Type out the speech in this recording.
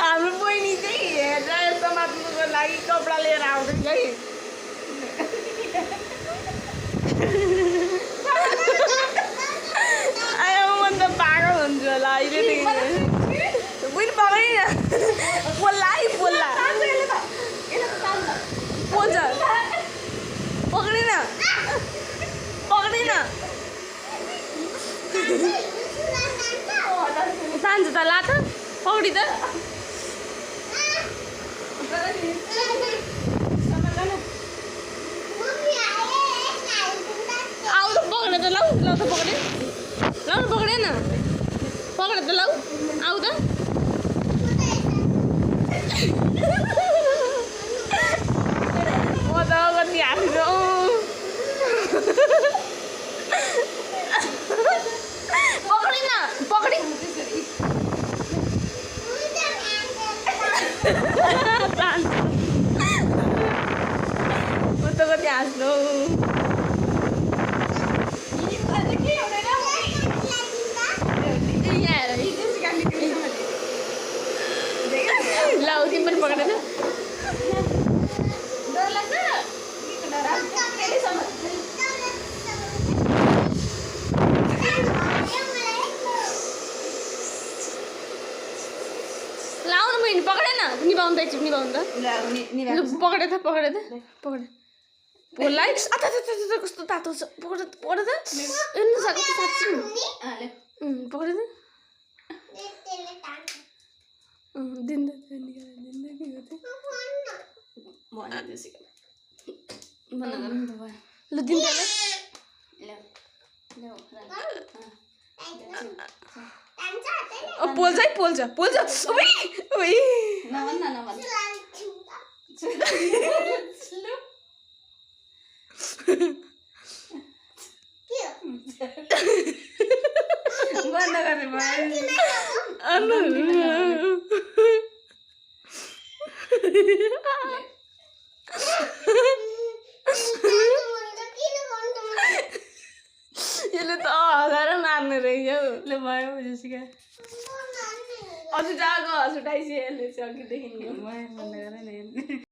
हाम्रो बहिनी चाहिँ हेरेर समात्नुको लागि कपडा लिएर आउँदैछ है। आयो म त पागल हुन्छु होला अहिलेदेखि। बहिनी पक्रिन पोल्ला है पोल्ला पोल्छ पक्रिन पक्रिन तान्छ त ला त पक्रि त आऊ त पक्रेर त लाऊ ल त पक्रे लाउ न पक्रे न पक्रेर त लाऊ आऊ त म त कति हाँस्छु पक्रिन पक्रि म त कति हाँस्नु लाऊ तिमी पनि पक्रेर लाऊ न बहिनी पक्रेन निभाउनु त एकचोटि निभाउनु त पक्रे त पक्रे त पक्रे पोल्ला कस्तो तातो छ पक्रे पक्रे त हेर्नु सक्छ साँच्ची पक्रे त दिँदा लु दिँदा पोल्छ है पोल्छ पोल्छ बन्द गर्ने यसले त हँसाएर मार्ने रहेछ हौ ल भयो जेसिका अझ जाको हँस उठाइसक्यो यसले चाहिँ अघिदेखिको